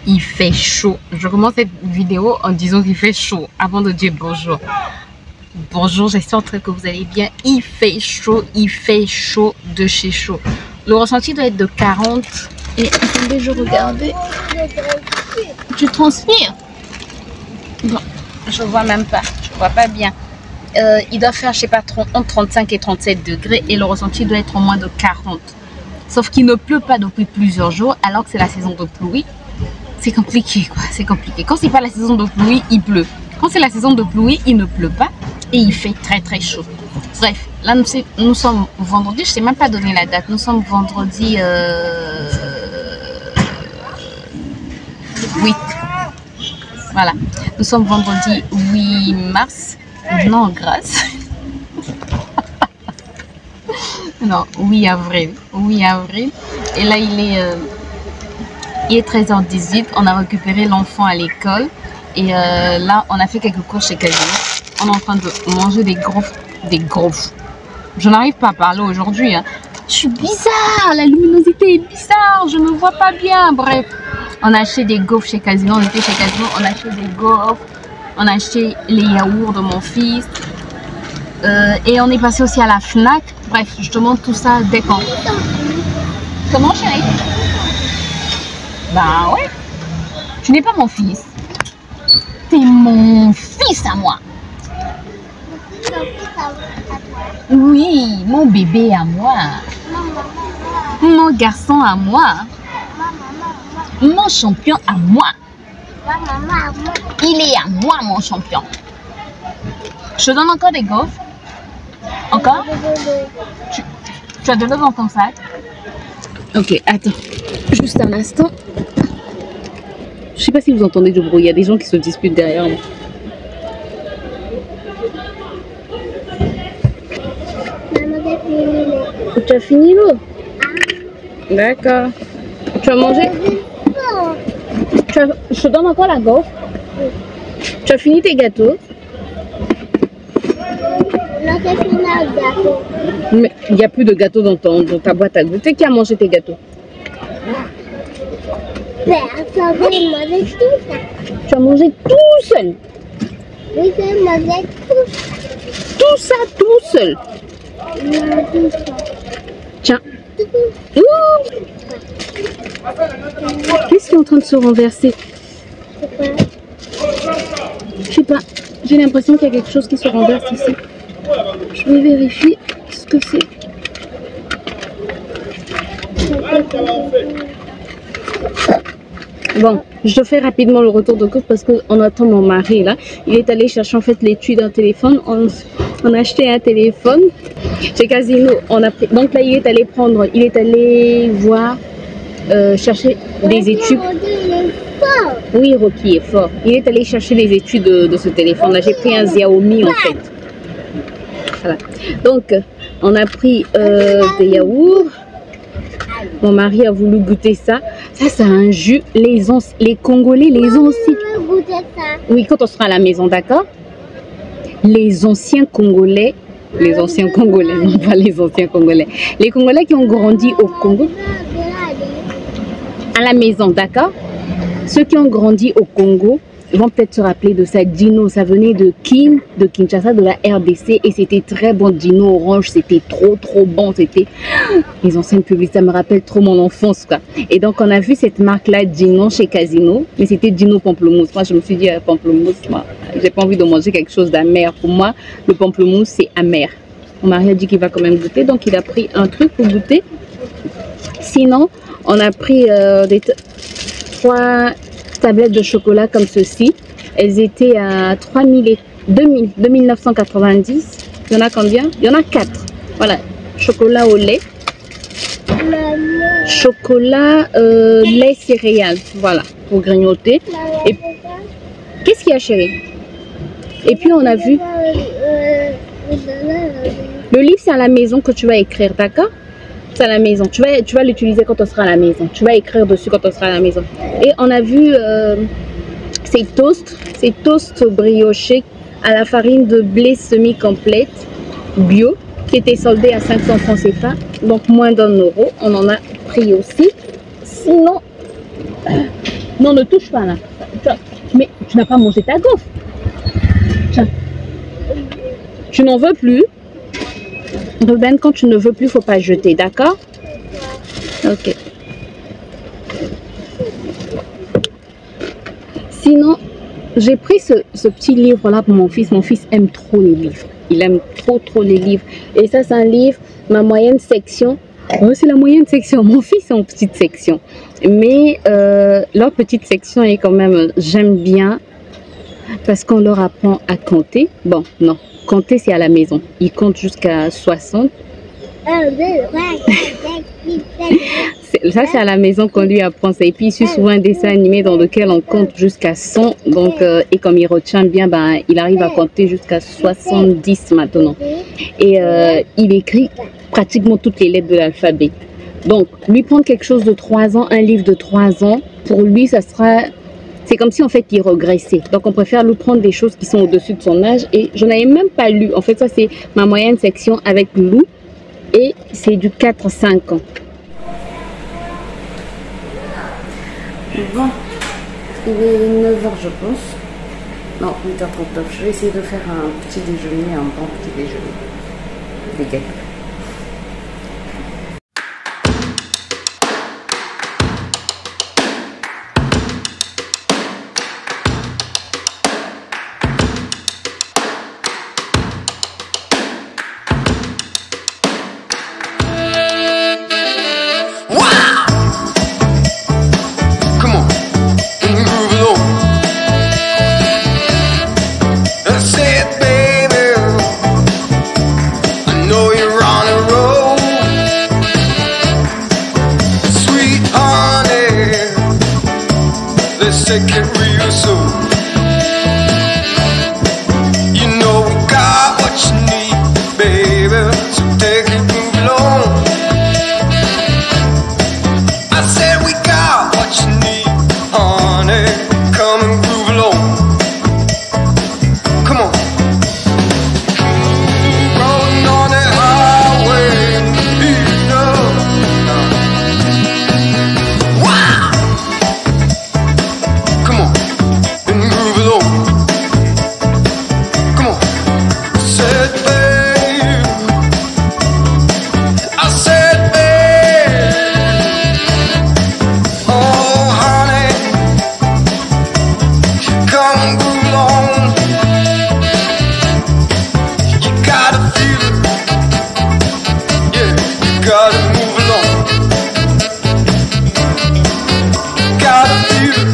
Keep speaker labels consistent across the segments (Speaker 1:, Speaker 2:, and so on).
Speaker 1: il fait chaud. Je commence cette vidéo en disant qu'il fait chaud avant de dire bonjour. Bonjour, j'espère que vous allez bien. Il fait chaud de chez chaud. Le ressenti doit être de 40. Et attendez, je regardais. Tu transpires? Bon, je vois même pas. Je vois pas bien. Il doit faire, je sais pas, entre 35 et 37 degrés. Et le ressenti doit être en moins de 40. Sauf qu'il ne pleut pas depuis plusieurs jours, alors que c'est la saison de pluie. C'est compliqué, quoi. C'est compliqué. Quand c'est pas la saison de pluie, il pleut. Quand c'est la saison de pluie, il ne pleut pas. Et il fait très chaud. Bref, là nous sommes vendredi, je ne sais même pas donner la date. Nous sommes vendredi 8. Voilà, nous sommes vendredi 8 mars. Non, grâce. Non, 8 avril. 8 avril. Et là, il est 13h18. On a récupéré l'enfant à l'école. Et là, on a fait quelques courses chez Casino. On est en train de manger des gaufres. Je n'arrive pas à parler aujourd'hui. Hein. Je suis bizarre. La luminosité est bizarre. Je ne vois pas bien. Bref, on a acheté des gaufres chez Casino. On était chez Casino. On a acheté des gaufres. On a acheté les yaourts de mon fils. Et on est passé aussi à la Fnac. Bref, je te montre tout ça dès quand. Comment, chérie? Bah ouais. Tu n'es pas mon fils. T'es mon fils à moi. Oui, mon bébé à moi. Mon garçon à moi. Mon champion à moi. Il est à moi, mon champion. Je te donne encore des gaufres. Encore? Tu as de l'eau dans ton sac? Ok, attends. Juste un instant. Je sais pas si vous entendez du bruit. Il y a des gens qui se disputent derrière moi. Tu as fini l'eau? D'accord. Tu as mangé? Je te donne encore la gaufre. Tu as fini tes gâteaux? Mais il n'y a plus de gâteaux dans ta boîte à goûter. Qui a mangé tes gâteaux? Tu as mangé tout seul?
Speaker 2: Oui, j'ai mangé
Speaker 1: tout ça tout seul? Tiens. Qu'est-ce qui est en train de se renverser? Je sais pas. J'ai l'impression qu'il y a quelque chose qui se renverse ici. Je vais vérifier ce que c'est. Bon, je te fais rapidement le retour de course parce qu'on attend mon mari là. Il est allé chercher en fait l'étui d'un téléphone. On a acheté un téléphone chez Casino. Donc là, il est allé voir, chercher des études. Oui, Rocky est fort. Il est allé chercher les études de ce téléphone là. J'ai pris un Xiaomi en fait. Voilà. Donc, on a pris des yaourts. Mon mari a voulu goûter ça. Ça, c'est un jus. Les Congolais, les anciens. Oui, quand on sera à la maison, d'accord? Les anciens Congolais. Les anciens Congolais, non pas les anciens Congolais. Les Congolais qui ont grandi au Congo. À la maison, d'accord? Ceux qui ont grandi au Congo vont peut-être se rappeler de ça. Dino, ça venait de Kinshasa, de la RDC, et c'était très bon. Dino orange, c'était trop bon. C'était les anciennes publicités, ça me rappelle trop mon enfance, quoi. Et donc on a vu cette marque là, Dino, chez Casino, mais c'était Dino pamplemousse. Moi je me suis dit pamplemousse, moi j'ai pas envie de manger quelque chose d'amer. Pour moi le pamplemousse c'est amer. Mon mari a dit qu'il va quand même goûter, donc il a pris un truc pour goûter. Sinon on a pris 3 tablettes de chocolat comme ceci. Elles étaient à 2990. Il y en a combien? Il y en a 4. Voilà, chocolat au lait, chocolat lait céréales, voilà, pour grignoter. Et qu'est-ce qu'il y a, chérie? Et puis on a vu le livre, c'est à la maison que tu vas écrire, d'accord? C'est à la maison. Tu vas l'utiliser quand on sera à la maison. Tu vas écrire dessus quand on sera à la maison. Et on a vu ces toasts briochés à la farine de blé semi-complète bio qui étaient soldés à 500 francs CFA, donc moins d'1 euro. On en a pris aussi. Sinon, Non, ne touche pas là. Mais tu n'as pas mangé ta gaufre. Tiens. Tu n'en veux plus? Ruben, quand tu ne veux plus, faut pas jeter, d'accord? Ok. Sinon, j'ai pris ce petit livre-là pour mon fils. Mon fils aime trop les livres. Il aime trop les livres. Et ça, c'est un livre, ma moyenne section. Oh, c'est la moyenne section. Mon fils est en petite section. Mais leur petite section est quand même, j'aime bien. Parce qu'on leur apprend à compter. Bon, non. Compter, c'est à la maison. Ils comptent jusqu'à 60. Ça, c'est à la maison qu'on lui apprend ça. Et puis, il suit souvent un dessin animé dans lequel on compte jusqu'à 100. Donc, et comme il retient bien, ben, il arrive à compter jusqu'à 70 maintenant. Et il écrit pratiquement toutes les lettres de l'alphabet. Donc, lui prendre quelque chose de 3 ans, un livre de 3 ans, pour lui, ça sera... C'est comme si en fait il régressait. Donc on préfère lui prendre des choses qui sont au-dessus de son âge. Et je n'avais même pas lu. En fait, ça c'est ma moyenne section avec Lou. Et c'est du 4-5 ans. Bon, il est 9h je pense. Non, 8h39. Je vais essayer de faire un petit déjeuner, un bon petit déjeuner. Des gâteaux.
Speaker 3: Take it real soon. You know we got what you need, baby. So take it, move along. I said we got what you need, honey. Come and groove along. Come on. Rolling on that highway, you know. Wow. Come on, and move along. Come on, said babe. I said babe. Oh honey, come and move along. You gotta feel it, yeah. You gotta move along. You gotta feel it.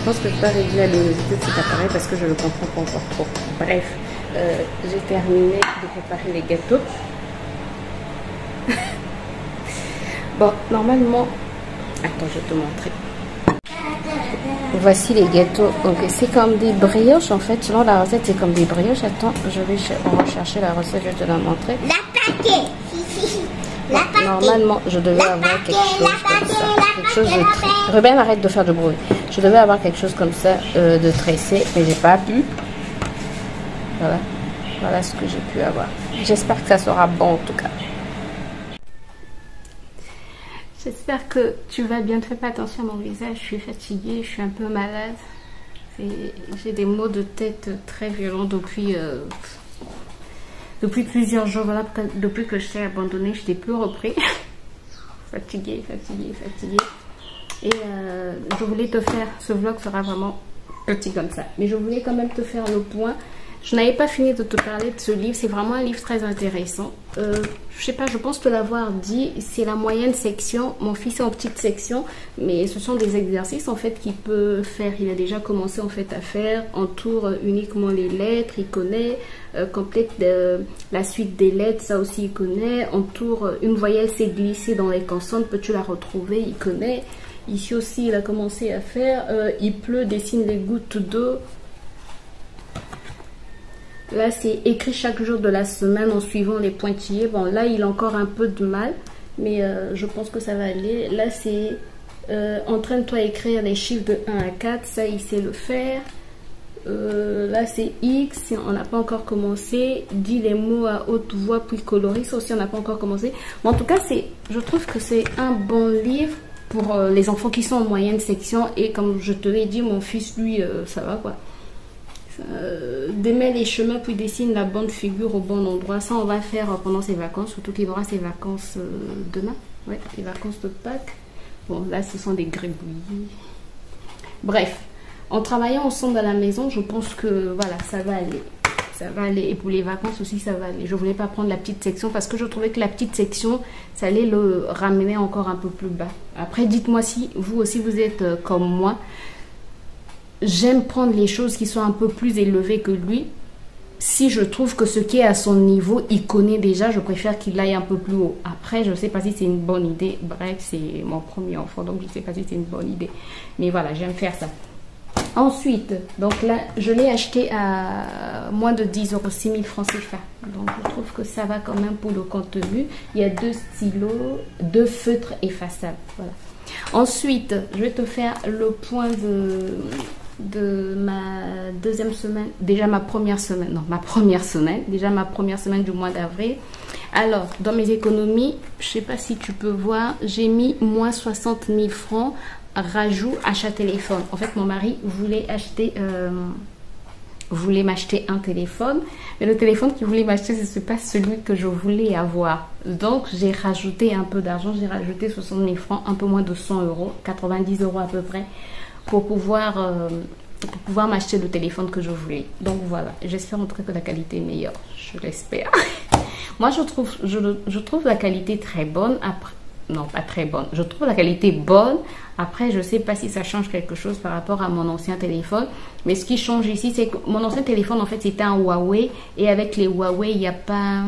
Speaker 1: Je pense que je dois régler la luminosité de cet appareil parce que je ne le comprends pas encore trop. Bref, j'ai terminé de préparer les gâteaux. Bon, normalement... Attends, je vais te montrer. Voici les gâteaux. Donc, c'est comme des brioches en fait. Selon la recette, c'est comme des brioches. Attends, je vais rechercher la recette, je vais te la montrer. Normalement, je devais avoir quelque chose comme ça. Quelque chose de très... Ruben, arrête de faire de bruit. Je devais avoir quelque chose comme ça de tressé, mais j'ai pas pu. Voilà. Voilà ce que j'ai pu avoir. J'espère que ça sera bon en tout cas. J'espère que tu vas bien. Ne fais pas attention à mon visage. Je suis fatiguée, je suis un peu malade. J'ai des maux de tête très violents depuis plusieurs jours. Voilà, depuis que je t'ai abandonné, je n'ai plus repris. Fatiguée. Et je voulais te faire, ce vlog sera vraiment petit comme ça. Mais je voulais quand même te faire le point. Je n'avais pas fini de te parler de ce livre. C'est vraiment un livre très intéressant. Je sais pas, je pense te l'avoir dit. C'est la moyenne section. Mon fils est en petite section. Mais ce sont des exercices en fait qu'il peut faire. Il a déjà commencé en fait à faire. Entoure uniquement les lettres. Il connaît. Complète la suite des lettres. Ça aussi il connaît. Entoure une voyelle s'est glissée dans les consonnes. Peux-tu la retrouver? Il connaît. Ici aussi il a commencé à faire. Il pleut, dessine les gouttes d'eau. Là, c'est écrit chaque jour de la semaine en suivant les pointillés. Bon, là, il a encore un peu de mal, mais je pense que ça va aller. Là, c'est entraîne-toi à écrire les chiffres de 1 à 4. Ça, il sait le faire. Là, c'est X. On n'a pas encore commencé. Dis les mots à haute voix, puis coloris. Ça aussi, on n'a pas encore commencé. Mais en tout cas, je trouve que c'est un bon livre pour les enfants qui sont en moyenne section. Et comme je te l'ai dit, mon fils, lui, ça va quoi. Démêle les chemins puis dessine la bonne figure au bon endroit. Ça on va faire pendant ses vacances, surtout qu'il aura ses vacances demain, ouais, les vacances de Pâques. Bon là ce sont des gribouillis. Bref, en travaillant ensemble à la maison, je pense que voilà, ça va aller. Ça va aller. Et pour les vacances aussi ça va aller. Je voulais pas prendre la petite section parce que je trouvais que la petite section ça allait le ramener encore un peu plus bas. Après dites-moi si vous aussi vous êtes comme moi. J'aime prendre les choses qui sont un peu plus élevées que lui. Si je trouve que ce qui est à son niveau, il connaît déjà, je préfère qu'il aille un peu plus haut. Après, je ne sais pas si c'est une bonne idée. Bref, c'est mon premier enfant, donc je ne sais pas si c'est une bonne idée. Mais voilà, j'aime faire ça. Ensuite, donc là, je l'ai acheté à moins de 10 €, 6 000 francs CFA. Donc, je trouve que ça va quand même pour le contenu. Il y a 2 stylos, 2 feutres effaçables. Voilà. Ensuite, je vais te faire le point de ma deuxième semaine, déjà ma première semaine du mois d'avril. Alors, dans mes économies, je sais pas si tu peux voir, j'ai mis moins 60 000 francs, rajout achat téléphone. En fait, mon mari voulait m'acheter un téléphone, mais le téléphone qu'il voulait m'acheter, ce n'est pas celui que je voulais avoir. Donc, j'ai rajouté un peu d'argent, j'ai rajouté 60 000 francs, un peu moins de 100 €, 90 € à peu près, pour pouvoir m'acheter le téléphone que je voulais. Donc voilà, j'espère en tout cas que la qualité est meilleure, je l'espère. Moi je trouve la qualité très bonne. Après, non pas très bonne, je trouve la qualité bonne. Après je sais pas si ça change quelque chose par rapport à mon ancien téléphone, mais ce qui change ici c'est que mon ancien téléphone en fait c'était un Huawei, et avec les Huawei il n'y a pas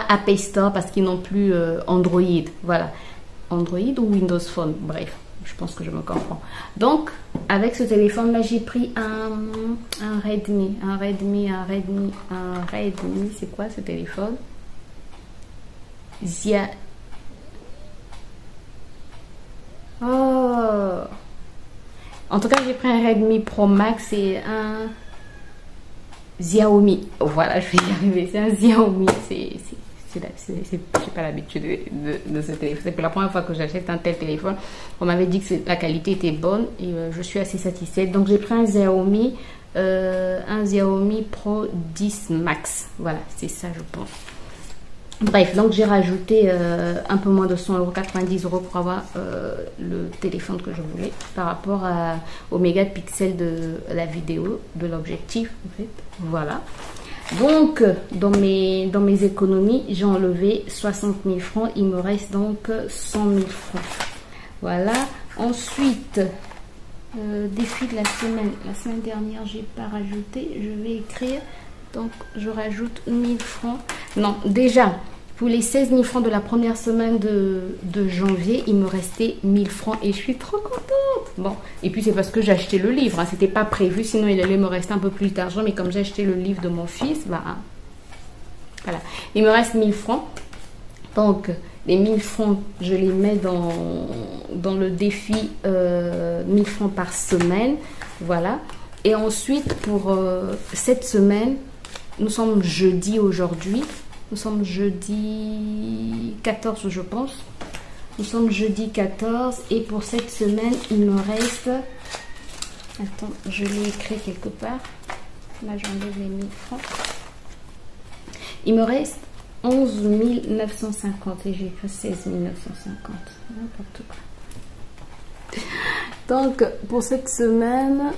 Speaker 1: Apple Store parce qu'ils n'ont plus Android. Voilà, Android ou Windows Phone, bref, je pense que je me comprends. Donc avec ce téléphone là j'ai pris un Redmi, c'est quoi ce téléphone? Zia. Oh, en tout cas j'ai pris un Redmi Pro Max et un Xiaomi. Voilà, je vais y arriver, c'est un Xiaomi. J'ai pas l'habitude de ce téléphone. C'est pour la première fois que j'achète un tel téléphone. On m'avait dit que la qualité était bonne et je suis assez satisfaite. Donc j'ai pris un Xiaomi Pro 10 Max. Voilà, c'est ça je pense. Bref, donc j'ai rajouté un peu moins de 100 €, 90 € pour avoir le téléphone que je voulais par rapport au mégapixel de la vidéo, de l'objectif en fait. Voilà. Donc dans mes économies, j'ai enlevé 60 000 francs. Il me reste donc 100 000 francs. Voilà. Ensuite, défi de la semaine. La semaine dernière, j'ai pas rajouté. Je vais écrire. Donc je rajoute 1000 francs. Non, déjà pour les 16 000 francs de la première semaine de janvier, il me restait 1000 francs et je suis trop contente. Bon, et puis c'est parce que j'ai acheté le livre, hein. C'était pas prévu, sinon il allait me rester un peu plus d'argent, mais comme j'ai acheté le livre de mon fils, bah voilà, il me reste 1000 francs. Donc les 1000 francs, je les mets dans le défi 1000 francs par semaine. Voilà. Et ensuite pour cette semaine, nous sommes jeudi aujourd'hui. Nous sommes jeudi 14 je pense. Nous sommes jeudi 14 et pour cette semaine il me reste... Attends, je l'ai écrit quelque part. Là j'enlève les 1000 francs. Il me reste 11 950 et j'ai écrit 16 950. N'importe quoi. Donc, pour cette semaine,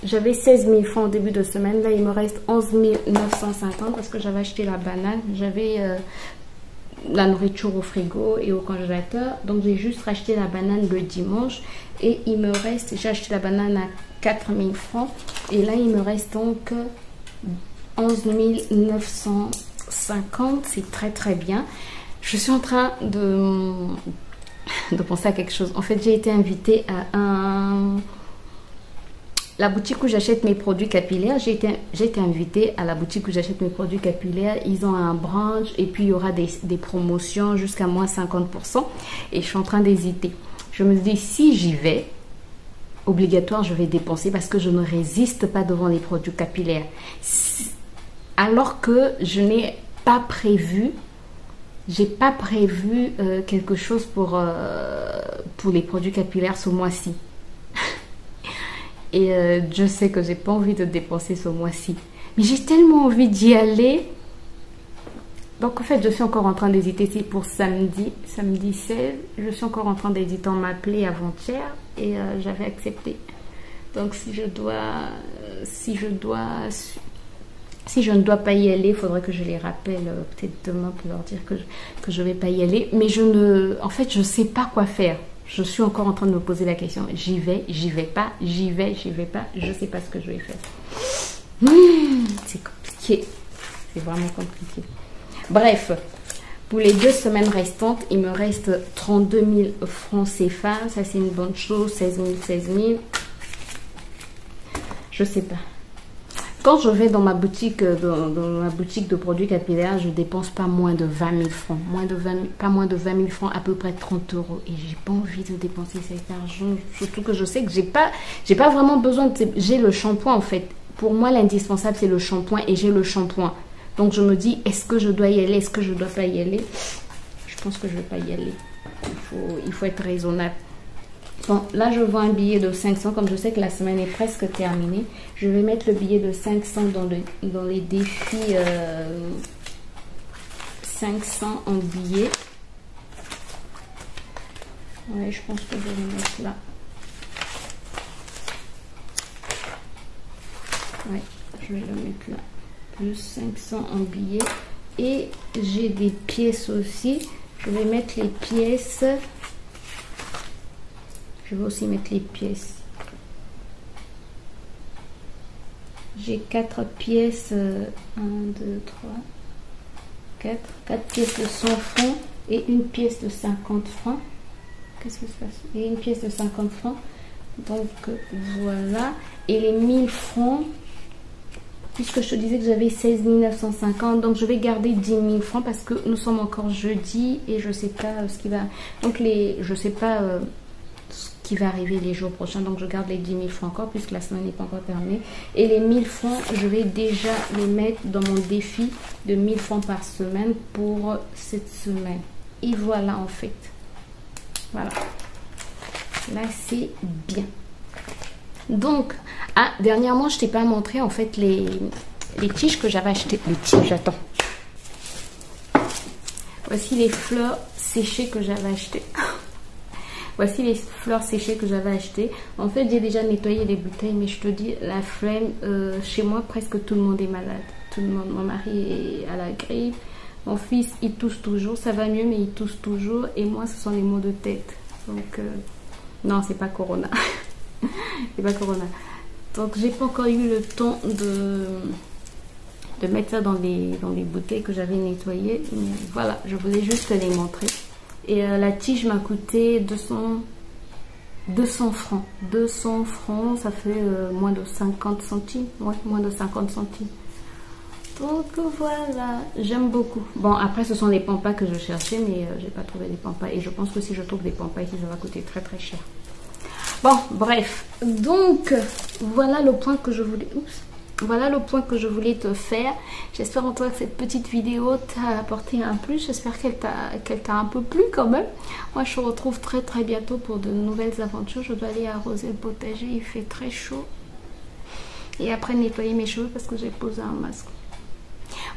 Speaker 1: j'avais 16 000 francs au début de semaine. Là, il me reste 11 950 parce que j'avais acheté la banane. J'avais la nourriture au frigo et au congélateur. Donc, j'ai juste racheté la banane le dimanche. Et il me reste, j'ai acheté la banane à 4 000 francs. Et là, il me reste donc 11 950. C'est très, très bien. Je suis en train de penser à quelque chose. En fait, j'ai été invitée à la boutique où j'achète mes produits capillaires. J'ai été invitée à la boutique où j'achète mes produits capillaires. Ils ont un brunch et puis il y aura des promotions jusqu'à moins 50%. Et je suis en train d'hésiter. Je me dis, si j'y vais, obligatoire, je vais dépenser parce que je ne résiste pas devant les produits capillaires. Alors que je n'ai pas prévu, quelque chose pour les produits capillaires ce mois-ci. Et je sais que j'ai pas envie de dépenser ce mois-ci. Mais j'ai tellement envie d'y aller. Donc en fait, je suis encore en train d'hésiter. C'est pour samedi 16. Je suis encore en train d'hésiter. On m'a appelé avant-hier et j'avais accepté. Donc si je ne dois pas y aller, il faudrait que je les rappelle peut-être demain pour leur dire que je vais pas y aller. Mais en fait, je sais pas quoi faire. Je suis encore en train de me poser la question. J'y vais pas, j'y vais pas. Je sais pas ce que je vais faire. C'est compliqué. C'est vraiment compliqué. Bref, pour les 2 semaines restantes, il me reste 32 000 francs CFA. Ça, c'est une bonne chose. 16 000. Je sais pas. Quand je vais dans ma boutique, de produits capillaires, je dépense pas moins de 20 000 francs. Pas moins de 20 000 francs, à peu près 30 €. Et j'ai pas envie de dépenser cet argent. Surtout que je sais que j'ai pas vraiment besoin de... J'ai le shampoing en fait. Pour moi, l'indispensable, c'est le shampoing et j'ai le shampoing. Donc je me dis, est-ce que je dois y aller? Est-ce que je dois pas y aller? Je pense que je vais pas y aller. Il faut être raisonnable. Bon, là, je vois un billet de 500. Comme je sais que la semaine est presque terminée, je vais mettre le billet de 500 dans les défis 500 en billets. Ouais, je pense que je vais le mettre là. Ouais, je vais le mettre là. Plus 500 en billets. Et j'ai des pièces aussi. Je vais mettre les pièces... Je vais aussi mettre les pièces. J'ai 4 pièces. 1, 2, 3, 4. 4 pièces de 100 francs et une pièce de 50 francs. Qu'est-ce que ça fait? Et une pièce de 50 francs. Donc voilà. Et les 1000 francs, puisque je te disais que j'avais 16 950, donc je vais garder 10 000 francs parce que nous sommes encore jeudi et je sais pas ce qui va. Donc je sais pas. Ce qui va arriver les jours prochains, donc je garde les 10 000 francs encore puisque la semaine n'est pas encore terminée. Et les 1000 francs, je vais déjà les mettre dans mon défi de 1000 francs par semaine pour cette semaine. Et voilà en fait. Voilà. Là c'est bien. Donc, dernièrement je t'ai pas montré en fait les tiges que j'avais achetées. Les tiges, attends. Voici les fleurs séchées que j'avais achetées. Voici les fleurs séchées que j'avais achetées. En fait, j'ai déjà nettoyé les bouteilles, mais je te dis, la flemme, chez moi, presque tout le monde est malade. Tout le monde, mon mari est à la grippe. Mon fils, il tousse toujours. Ça va mieux, mais il tousse toujours. Et moi, ce sont les maux de tête. Donc, non, c'est pas Corona. C'est pas Corona. Donc, j'ai pas encore eu le temps de mettre ça dans les bouteilles que j'avais nettoyées. Mais voilà, je voulais juste te les montrer. Et la tige m'a coûté 200 francs. 200 francs, ça fait moins de 50 centimes. Ouais, moins de 50 centimes. Donc voilà, j'aime beaucoup. Bon, après, ce sont les pampas que je cherchais, mais j'ai pas trouvé des pampas. Et je pense que si je trouve des pampas ici, ça va coûter très très cher. Bon, bref. Donc, voilà le point que je voulais... Oups. Voilà le point que je voulais te faire. J'espère en toi que cette petite vidéo t'a apporté un plus. J'espère qu'elle t'a un peu plu quand même. Moi, je te retrouve très très bientôt pour de nouvelles aventures. Je dois aller arroser le potager. Il fait très chaud. Et après nettoyer mes cheveux parce que j'ai posé un masque.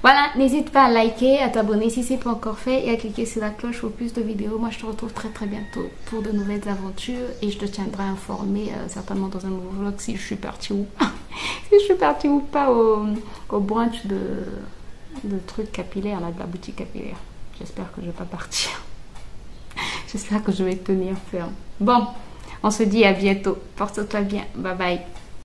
Speaker 4: Voilà, n'hésite pas à liker, à t'abonner si c'est pas encore fait et à cliquer sur la cloche pour plus de vidéos. Moi, je te retrouve très très bientôt pour de nouvelles aventures et je te tiendrai informé certainement dans un nouveau vlog si je suis partie ou pas. Si je suis partie ou pas au brunch de trucs capillaires, là, de la boutique capillaire. J'espère que je vais pas partir. J'espère que je vais tenir ferme. Bon, on se dit à bientôt. Porte-toi bien. Bye bye.